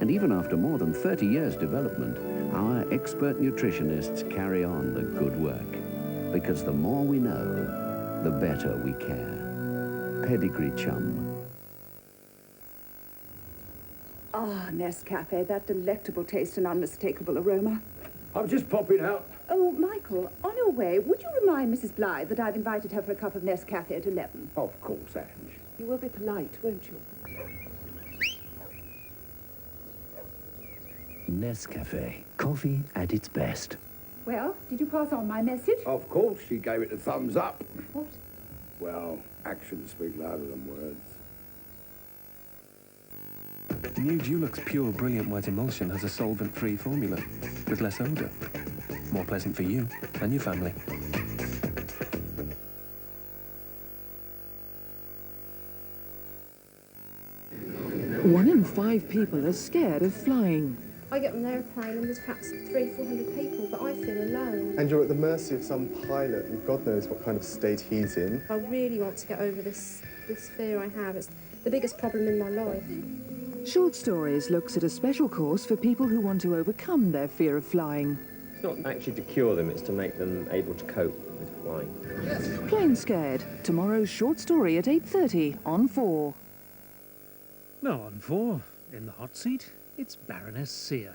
And even after more than 30 years development, our expert nutritionists carry on the good work. Because the more we know, the better we care. Pedigree Chum. Ah, Nescafe, that delectable taste and unmistakable aroma. I'm just popping out. Oh, Michael, on your way, would you remind Mrs. Blythe that I've invited her for a cup of Nescafe at 11? Of course, Ange. You will be polite, won't you? Nescafe. Coffee at its best. Well, did you pass on my message? Of course, she gave it a thumbs up. What? Well, actions speak louder than words. New Dulux Pure Brilliant White Emulsion has a solvent-free formula with less odour. More pleasant for you and your family. 1 in 5 people are scared of flying. I get on an aeroplane and there's perhaps 300-400 people, but I feel alone. And you're at the mercy of some pilot, and God knows what kind of state he's in. I really want to get over this fear I have. It's the biggest problem in my life. Short Stories looks at a special course for people who want to overcome their fear of flying. It's not actually to cure them, it's to make them able to cope with flying. Plane Scared. Tomorrow's Short Story at 8:30 on 4. Now on 4, in the hot seat, it's Baroness Sear.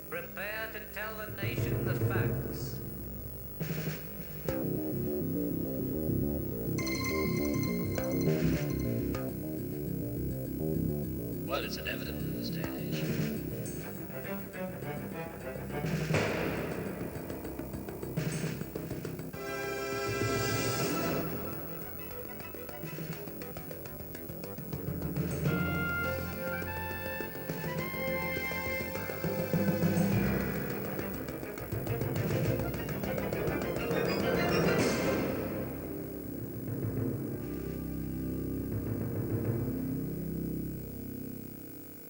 Prepare to tell the nation the facts. Well, it's inevitable in this day and age.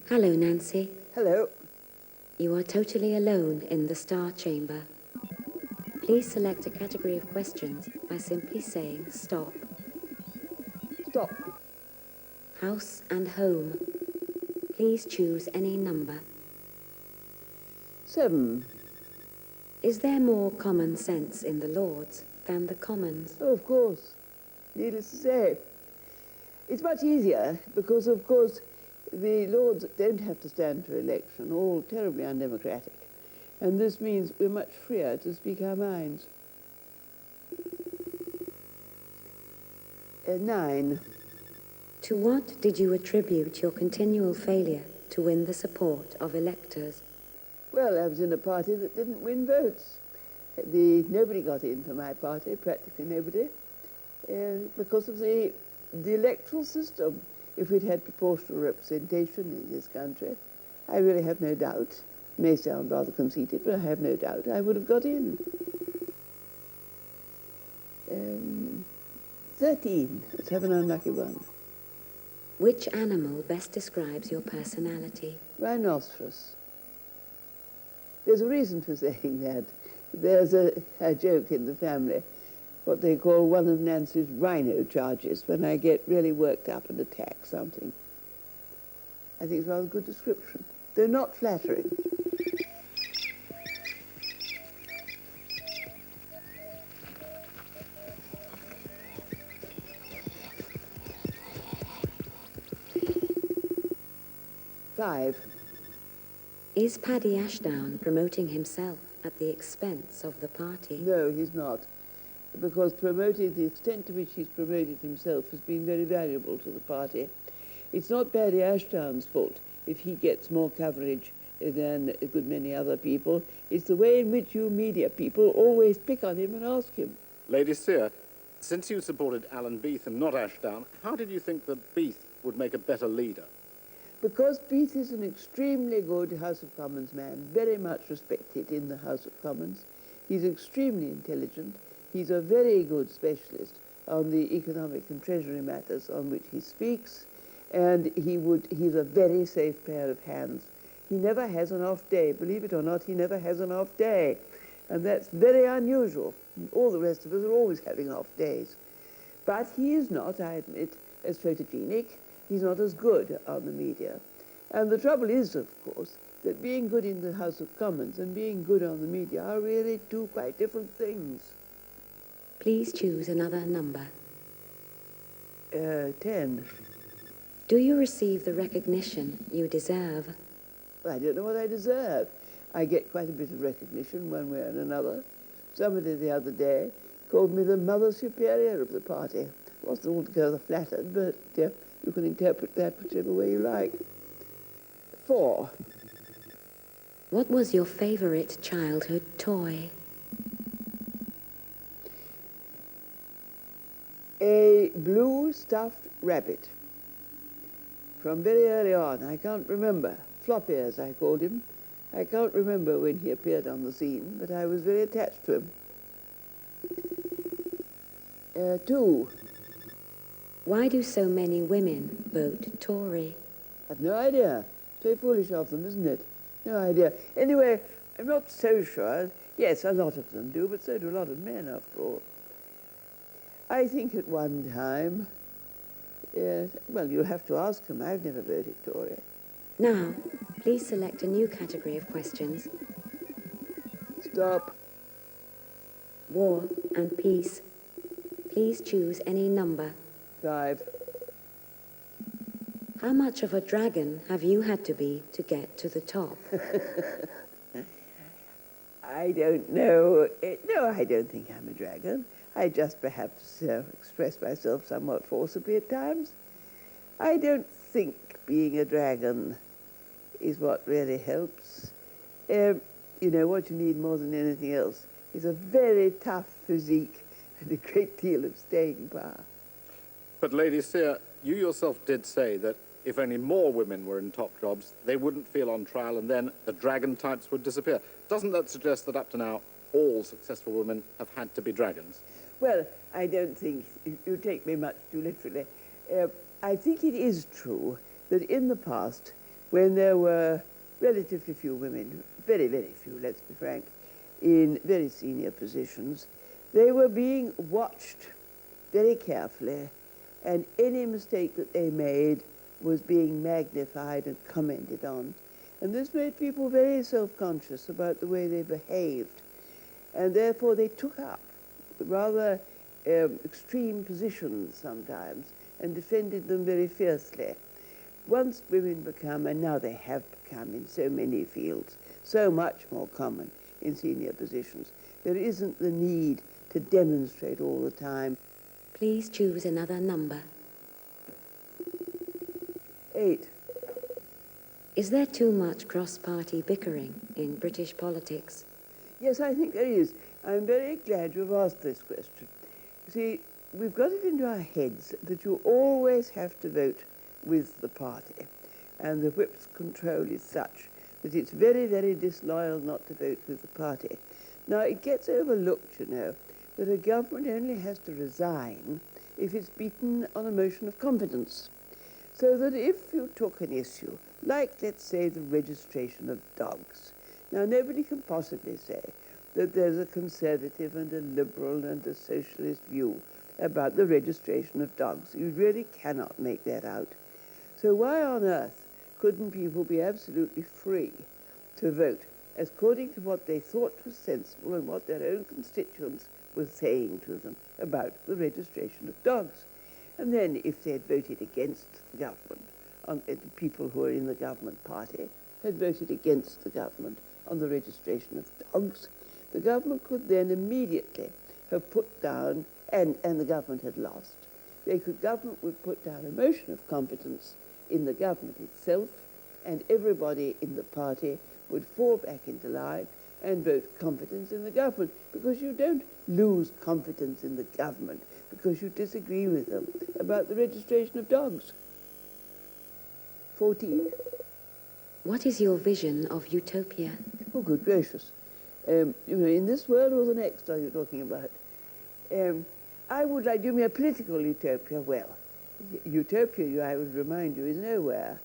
Hello, Nancy. Hello. You are totally alone in the Star Chamber. Please select a category of questions by simply saying stop. Stop. House and home. Please choose any number. 7. Is there more common sense in the Lords than the Commons? Oh, of course. Needless to say. It's much easier because, of course, the Lords don't have to stand for election, all terribly undemocratic. And this means we're much freer to speak our minds. 9. To what did you attribute your continual failure to win the support of electors? Well, I was in a party that didn't win votes. Nobody got in for my party, practically nobody, because of the electoral system. If we'd had proportional representation in this country, I really have no doubt, it may sound rather conceited, but I have no doubt I would have got in. 13, let's have an unlucky one. Which animal best describes your personality? Rhinoceros. There's a reason for saying that. There's a joke in the family, what they call one of Nancy's rhino charges, when I get really worked up and attack something. I think it's a rather good description, though not flattering. Five. Is Paddy Ashdown promoting himself at the expense of the party? No, he's not, because promoting, the extent to which he's promoted himself has been very valuable to the party. It's not Paddy Ashdown's fault if he gets more coverage than a good many other people. It's the way in which you media people always pick on him and ask him. Lady Sear, since you supported Alan Beath and not Ashdown, how did you think that Beath would make a better leader? Because Beath is an extremely good House of Commons man, very much respected in the House of Commons. He's extremely intelligent. He's a very good specialist on the economic and treasury matters on which he speaks, and he's a very safe pair of hands. He never has an off day. Believe it or not, he never has an off day. And that's very unusual. All the rest of us are always having off days. But he is not, I admit, as photogenic. He's not as good on the media. And the trouble is, of course, that being good in the House of Commons and being good on the media are really two quite different things. Please choose another number. 10. Do you receive the recognition you deserve? I don't know what I deserve. I get quite a bit of recognition one way or another. Somebody the other day called me the Mother Superior of the party. Wasn't altogether flattered, but you can interpret that whichever way you like. 4. What was your favorite childhood toy? A blue stuffed rabbit. From very early on, I can't remember. Flop ears, I called him. I can't remember when he appeared on the scene, but I was very attached to him. 2. Why do so many women vote Tory? I've no idea. It's very foolish of them, isn't it? No idea. Anyway, I'm not so sure. Yes, a lot of them do, but so do a lot of men, after all. I think at one time, well, you'll have to ask them. I've never voted Tory. Now, please select a new category of questions. Stop. War and peace. Please choose any number. 5. How much of a dragon have you had to be to get to the top? I don't know. No, I don't think I'm a dragon. I just perhaps express myself somewhat forcibly at times. I don't think being a dragon is what really helps. You know, what you need more than anything else is a very tough physique and a great deal of staying power. But Lady Sear, you yourself did say that if only more women were in top jobs, they wouldn't feel on trial and then the dragon types would disappear. Doesn't that suggest that up to now, all successful women have had to be dragons? Well, I don't think you take me much too literally. I think it is true that in the past, when there were relatively few women, very, very few, let's be frank, in very senior positions, they were being watched very carefully, and any mistake that they made was being magnified and commented on. And this made people very self-conscious about the way they behaved. And therefore they took up rather extreme positions sometimes and defended them very fiercely. Once women become, and now they have become in so many fields, so much more common in senior positions, there isn't the need to demonstrate all the time. Please choose another number. 8. Is there too much cross-party bickering in British politics? Yes, I think there is. I'm very glad you've asked this question. You see, we've got it into our heads that you always have to vote with the party, and the whip's control is such that it's very, very disloyal not to vote with the party. Now, it gets overlooked, you know, that a government only has to resign if it's beaten on a motion of confidence. So that if you took an issue, like, let's say, the registration of dogs, now nobody can possibly say that there's a conservative and a liberal and a socialist view about the registration of dogs. You really cannot make that out. So why on earth couldn't people be absolutely free to vote according to what they thought was sensible and what their own constituents were saying to them about the registration of dogs? And then if they had voted against the government, the people who are in the government party had voted against the government on the registration of dogs, the government could then immediately have put down, and the government had lost, government would put down a motion of confidence in the government itself, and everybody in the party would fall back into line and vote confidence in the government, because you don't lose confidence in the government because you disagree with them about the registration of dogs. 14. What is your vision of utopia? Oh, good gracious. You know, in this world or the next are you talking about? I would like, do you mean a political utopia? Well, utopia, I would remind you, is nowhere.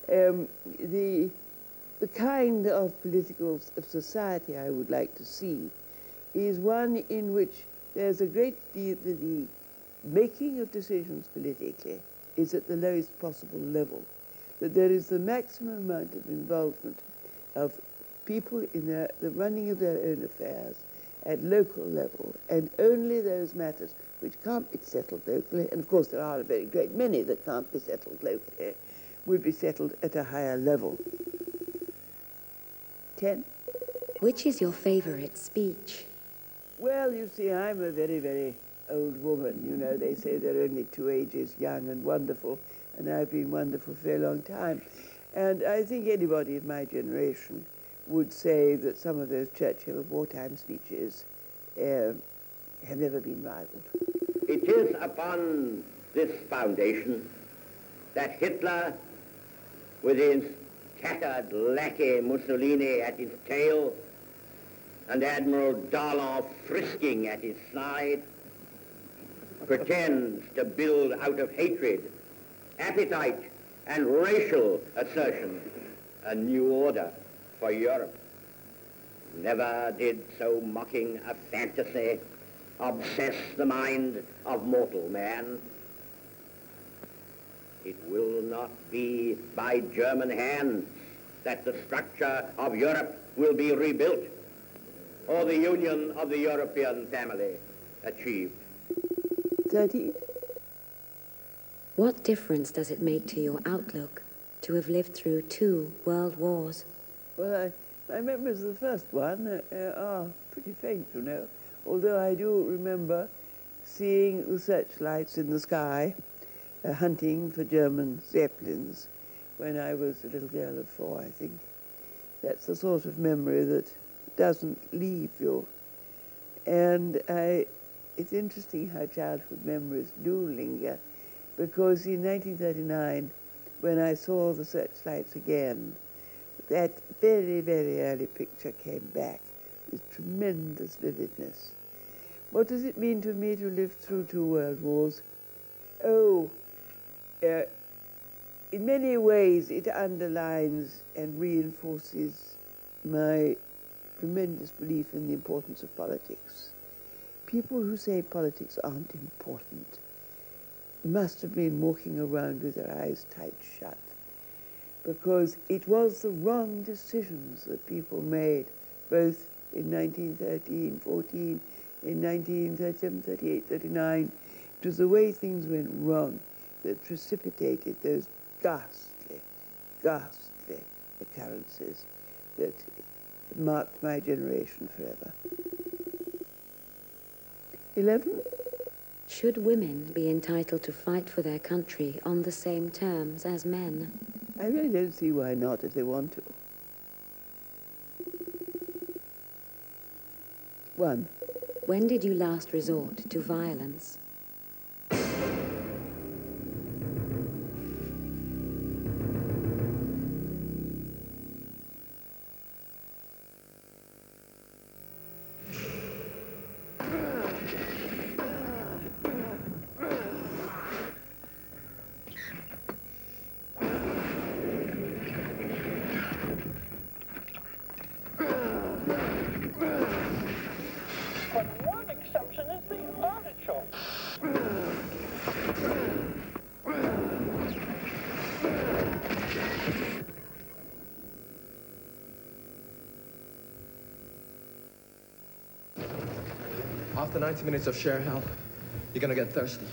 The kind of political society I would like to see is one in which there's a great deal, making of decisions politically is at the lowest possible level, that there is the maximum amount of involvement of people in the running of their own affairs at local level, and only those matters which can't be settled locally, and of course there are a very great many that can't be settled locally, will be settled at a higher level. 10. Which is your favourite speech? Well, you see, I'm a very, very old woman. You know, they say there are only two ages, young and wonderful, and I've been wonderful for a long time. And I think anybody of my generation would say that some of those Churchill wartime speeches have never been rivaled. It is upon this foundation that Hitler, with his tattered lackey Mussolini at his tail, and Admiral Darlan frisking at his side, pretends to build out of hatred, appetite, and racial assertion a new order for Europe. Never did so mocking a fantasy obsess the mind of mortal man. It will not be by German hands that the structure of Europe will be rebuilt, or the union of the European family achieved. 13. What difference does it make to your outlook to have lived through 2 world wars? Well, my memories of the first one are pretty faint, you know, although I do remember seeing the searchlights in the sky, hunting for German Zeppelins when I was a little girl of 4, I think. That's the sort of memory that doesn't leave you. And it's interesting how childhood memories do linger, because in 1939, when I saw the searchlights again, that very, very early picture came back with tremendous vividness. What does it mean to me to live through 2 world wars? Oh, in many ways it underlines and reinforces my tremendous belief in the importance of politics. People who say politics aren't important must have been walking around with their eyes tight shut, because it was the wrong decisions that people made, both in 1913, 14, in 1937, 38, 39. It was the way things went wrong that precipitated those ghastly, ghastly occurrences that marked my generation forever. 11. Should women be entitled to fight for their country on the same terms as men? I really don't see why not if they want to. 1. When did you last resort to violence? After 90 minutes of sheer hell, you're gonna get thirsty.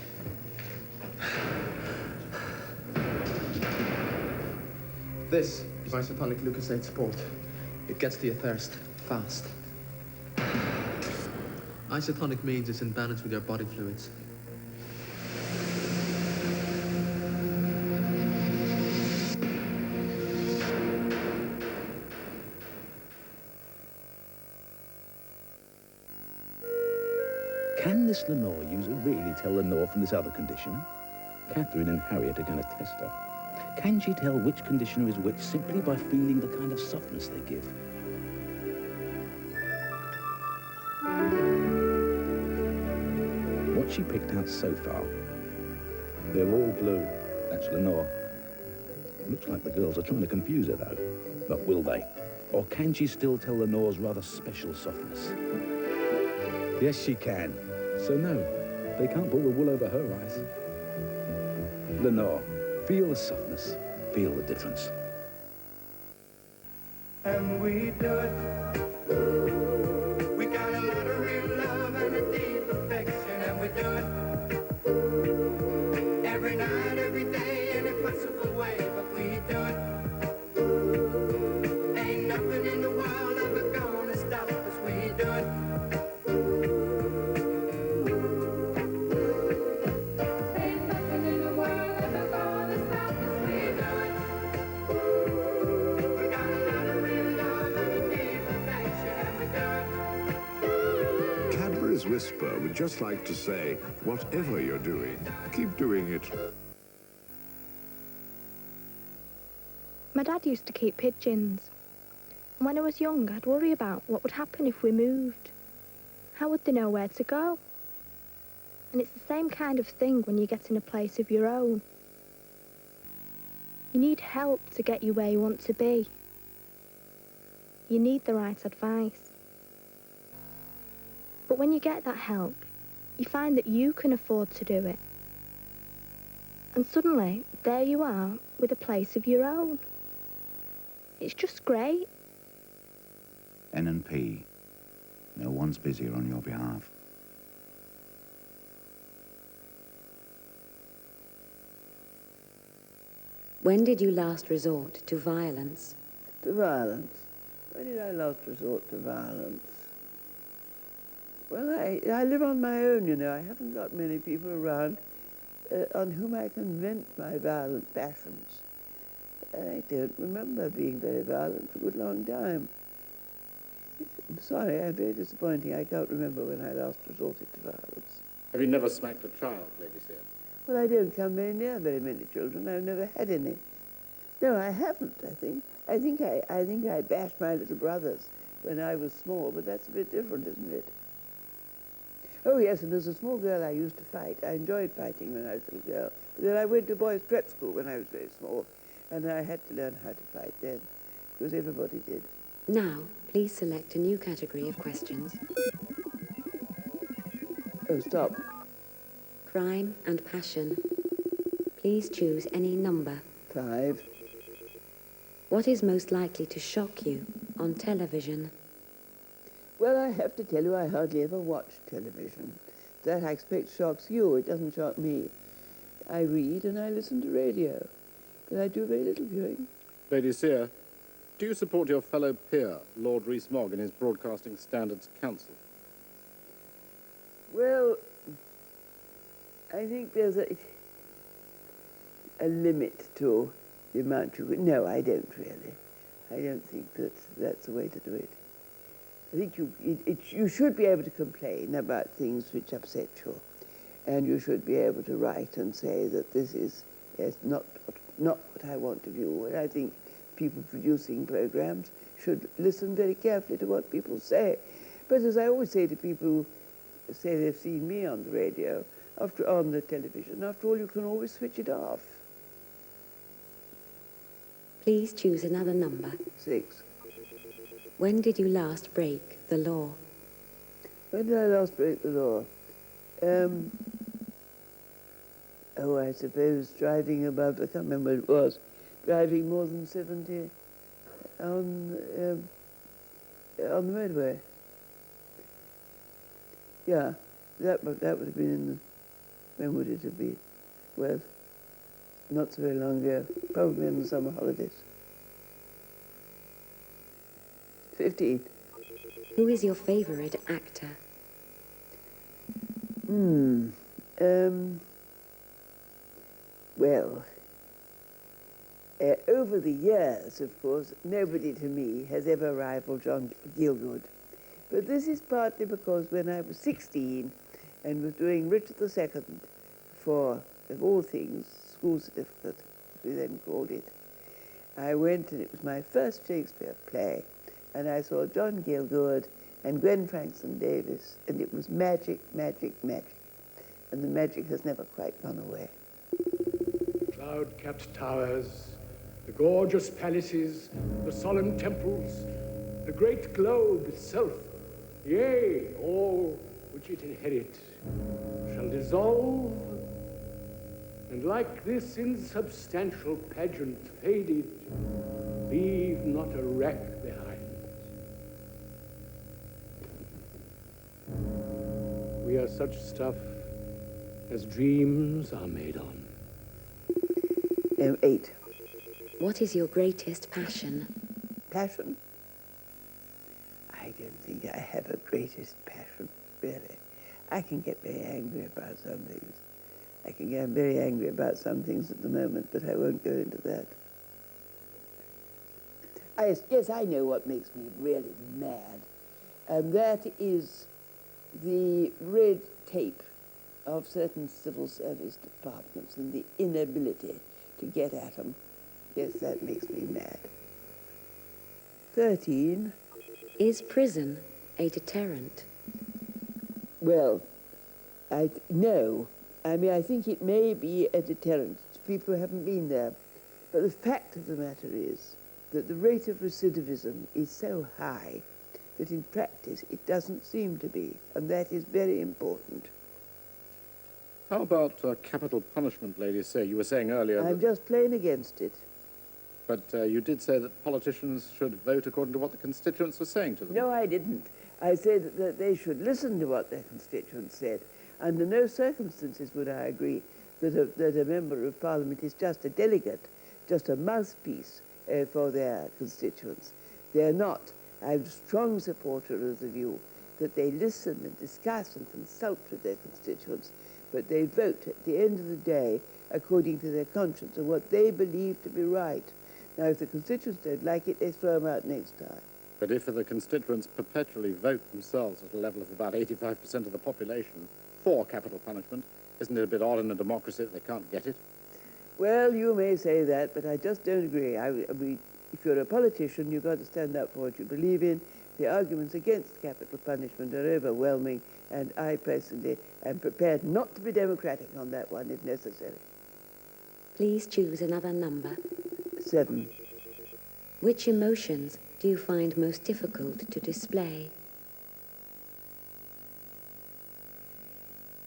This is isotonic leukocyte sport. It gets to your thirst fast. Isotonic means it's in balance with your body fluids. Can this Lenore user really tell Lenore from this other conditioner? Catherine and Harriet are going to test her. Can she tell which conditioner is which simply by feeling the kind of softness they give? What she picked out so far, they're all blue. That's Lenore. Looks like the girls are trying to confuse her, though. But will they? Or can she still tell Lenore's rather special softness? Yes, she can. So no, They can't pull the wool over her eyes. Lenore, feel the softness, feel the difference. And we do it. We got a lot of real love and a deep affection, and we do it. Every night, every day, in a possible way, but we do it. Ain't nothing in the world ever gonna stop us, we do it. Ain't nothing in the world ever gonna stop us, we do it. We got a lot of real love and a deep affection, and we do it. Cadbury's Whisper would just like to say, whatever you're doing, keep doing it. My dad used to keep pigeons. And when I was young, I'd worry about what would happen if we moved. How would they know where to go? And it's the same kind of thing when you get in a place of your own. You need help to get you where you want to be. You need the right advice. But when you get that help, you find that you can afford to do it. And suddenly, there you are with a place of your own. It's just great. N&P. No one's busier on your behalf. When did you last resort to violence? To violence? When did I last resort to violence? Well, I live on my own, you know. I haven't got many people around on whom I can vent my violent passions. I don't remember being very violent for a good long time. I'm sorry, I'm very disappointing. I can't remember when I last resorted to violence. Have you never smacked a child, Lady Sear? Well, I don't come very near very many children. I've never had any. No, I haven't, I think. I think I bashed my little brothers when I was small, but that's a bit different, isn't it? Oh, yes, and as a small girl, I used to fight. I enjoyed fighting when I was a little girl. But then I went to boys' prep school when I was very small, and I had to learn how to fight then, because everybody did. Now, please select a new category of questions. Oh, stop. Crime and passion. Please choose any number. 5. What is most likely to shock you on television? Well, I have to tell you, I hardly ever watch television. That I expect shocks you. It doesn't shock me. I read and I listen to radio, but I do very little viewing. Lady Sear, do you support your fellow peer, Lord Rees-Mogg, in his Broadcasting Standards Council? Well, I think there's a limit to the amount you could... No, I don't really. I don't think that's the way to do it. I think you should be able to complain about things which upset you, and you should be able to write and say that this is not what I want to view. And I think people producing programs should listen very carefully to what people say. But as I always say to people who say they've seen me on the radio, on the television, after all, you can always switch it off. Please choose another number. 6. When did you last break the law? When did I last break the law? Oh, I suppose driving above, I can't remember what it was, driving more than 70 on the roadway. Yeah, that would have been in the... When would it have been? Well, not so very long ago, probably in the summer holidays. 15. Who is your favourite actor? Well, over the years, of course, nobody to me has ever rivaled John Gielgud. But this is partly because when I was 16 and was doing Richard II for, of all things, school certificate, as we then called it, I went, and it was my first Shakespeare play, and I saw John Gielgud and Gwen Frankston Davis, and it was magic, magic, magic. And the magic has never quite gone away. Cloud-capped towers, the gorgeous palaces, the solemn temples, the great globe itself, yea, all which it inherit, shall dissolve, and like this insubstantial pageant faded, leave not a wreck behind. We are such stuff as dreams are made on. 8. What is your greatest passion? Passion? I don't think I have a greatest passion, really. I can get very angry about some things. I can get very angry about some things at the moment, but I won't go into that. Yes, I know what makes me really mad, and that is the red tape of certain civil service departments and the inability to get at them. Yes, that makes me mad. 13. Is prison a deterrent? Well, no. I mean, I think it may be a deterrent to people who haven't been there. But the fact of the matter is that the rate of recidivism is so high that in practice it doesn't seem to be, and that is very important. How about capital punishment, Lady Sayre? You were saying earlier I'm just plain against it. But you did say that politicians should vote according to what the constituents were saying to them. No, I didn't. I said that they should listen to what their constituents said. Under no circumstances would I agree that a member of Parliament is just a delegate, just a mouthpiece for their constituents. They're not. I'm a strong supporter of the view that they listen and discuss and consult with their constituents, but they vote at the end of the day according to their conscience and what they believe to be right. Now, if the constituents don't like it, they throw them out next time. But if the constituents perpetually vote themselves at a level of about 85% of the population for capital punishment, isn't it a bit odd in a democracy that they can't get it? Well, you may say that, but I just don't agree. If you're a politician, you've got to stand up for what you believe in. The arguments against capital punishment are overwhelming, and I personally am prepared not to be democratic on that one if necessary. Please choose another number. 7. Which emotions do you find most difficult to display?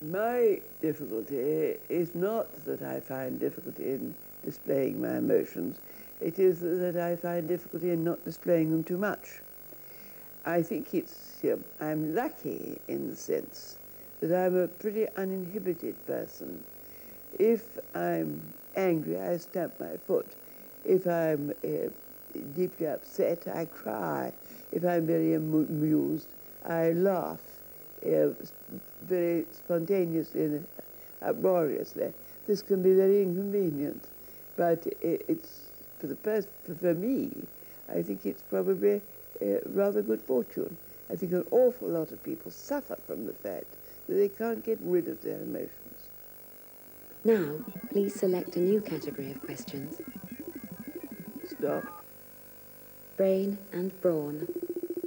My difficulty is not that I find difficulty in displaying my emotions. It is that I find difficulty in not displaying them too much. I think I'm lucky in the sense that I'm a pretty uninhibited person. If I'm angry, I stamp my foot. If I'm deeply upset, I cry. If I'm very amused, I laugh very spontaneously and uproariously. This can be very inconvenient, but it's for me, I think it's probably rather good fortune. I think an awful lot of people suffer from the fact that they can't get rid of their emotions. Now, please select a new category of questions. Stop. Brain and brawn.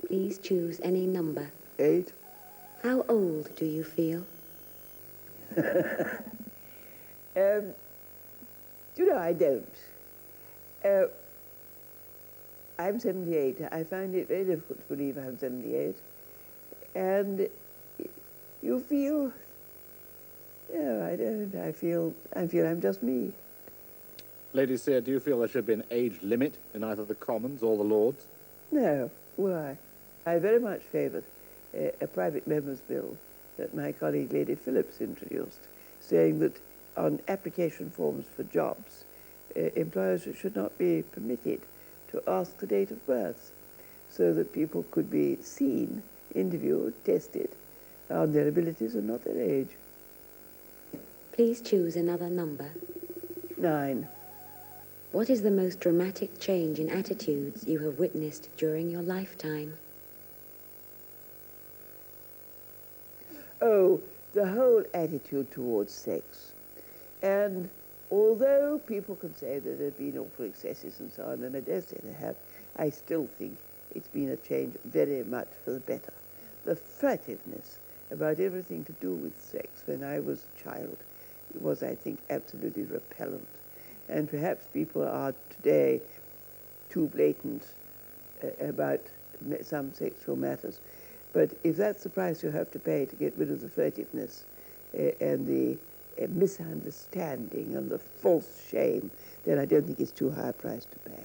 Please choose any number. 8. How old do you feel? I don't. I'm 78. I find it very difficult to believe I'm 78. And you feel, no, I don't. I feel I'm just me. Lady Sayre, do you feel there should be an age limit in either the Commons or the Lords? No. Why? I very much favoured a private member's bill that my colleague Lady Phillips introduced, saying that on application forms for jobs, employers should not be permitted to ask the date of birth, so that people could be seen, interviewed, tested on their abilities and not their age. Please choose another number. 9. What is the most dramatic change in attitudes you have witnessed during your lifetime? Oh, the whole attitude towards sex. And although people can say that there have been awful excesses and so on, and I dare say they have, I still think it's been a change very much for the better. The furtiveness about everything to do with sex when I was a child was, I think, absolutely repellent. And perhaps people are today too blatant about some sexual matters. But if that's the price you have to pay to get rid of the furtiveness, and the misunderstanding and the false shame, then I don't think it's too high a price to pay.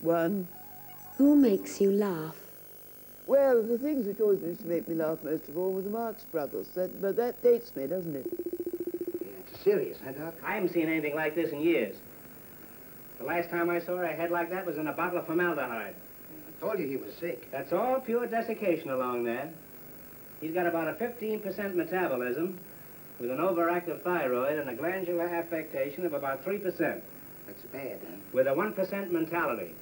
1. Who makes you laugh? Well, the things which always used to make me laugh most of all were the Marx Brothers. But that dates me, doesn't it? It's serious, huh, Doc? I haven't seen anything like this in years. The last time I saw a head like that was in a bottle of formaldehyde. I told you he was sick. That's all pure desiccation along there. He's got about a 15% metabolism with an overactive thyroid and a glandular affectation of about 3%. That's bad, huh? With a 1% mentality.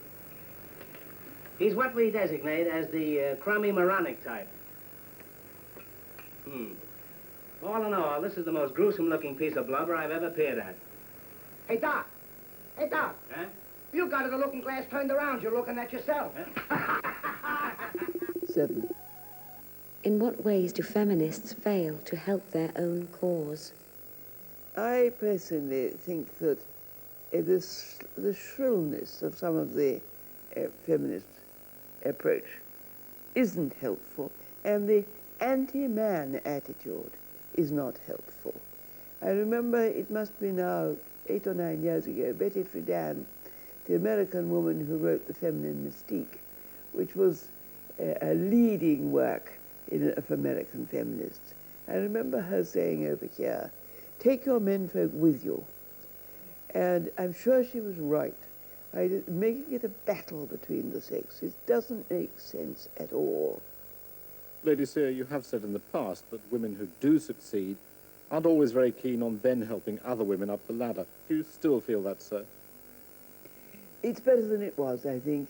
He's what we designate as the crummy moronic type. All in all, this is the most gruesome-looking piece of blubber I've ever peered at. Hey, Doc. Hey, Doc. Huh? You got the looking glass turned around. You're looking at yourself. 7. In what ways do feminists fail to help their own cause? I personally think that the shrillness of some of the feminist approach isn't helpful, and the anti-man attitude is not helpful. I remember, it must be now 8 or 9 years ago, Betty Friedan, the American woman who wrote The Feminine Mystique, which was a leading work of American feminists. I remember her saying over here, take your menfolk with you. And I'm sure she was right. Making it a battle between the sexes doesn't make sense at all. Lady Sear, you have said in the past that women who do succeed aren't always very keen on then helping other women up the ladder. Do you still feel that, sir? It's better than it was, I think.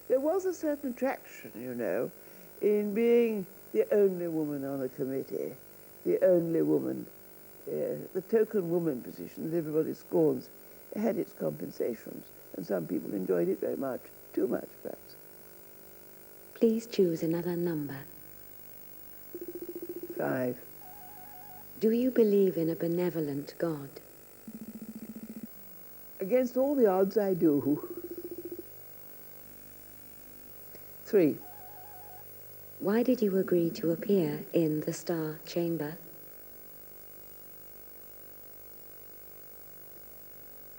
There was a certain attraction, you know, in being the only woman on a committee, the only woman, the token woman position that everybody scorns, had its compensations, and some people enjoyed it very much, too much perhaps. Please choose another number. 5. Do you believe in a benevolent God? Against all the odds, I do. 3. Why did you agree to appear in the Star Chamber?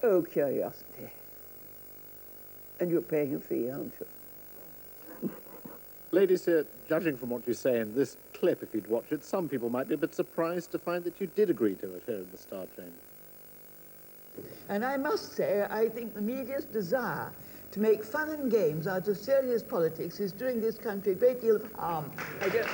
Oh, curiosity. And you're paying a fee, aren't you? Lady Sear, judging from what you say in this clip, if you'd watch it, some people might be a bit surprised to find that you did agree to it here in the Star Chamber. And I must say, I think the media's desire to make fun and games out of serious politics is doing this country a great deal of harm. I don't...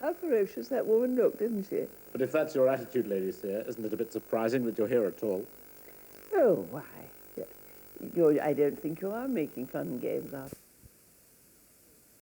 How ferocious that woman looked, didn't she? But if that's your attitude, Lady Sear, isn't it a bit surprising that you're here at all? Oh, why? I don't think you are making fun and games out of it.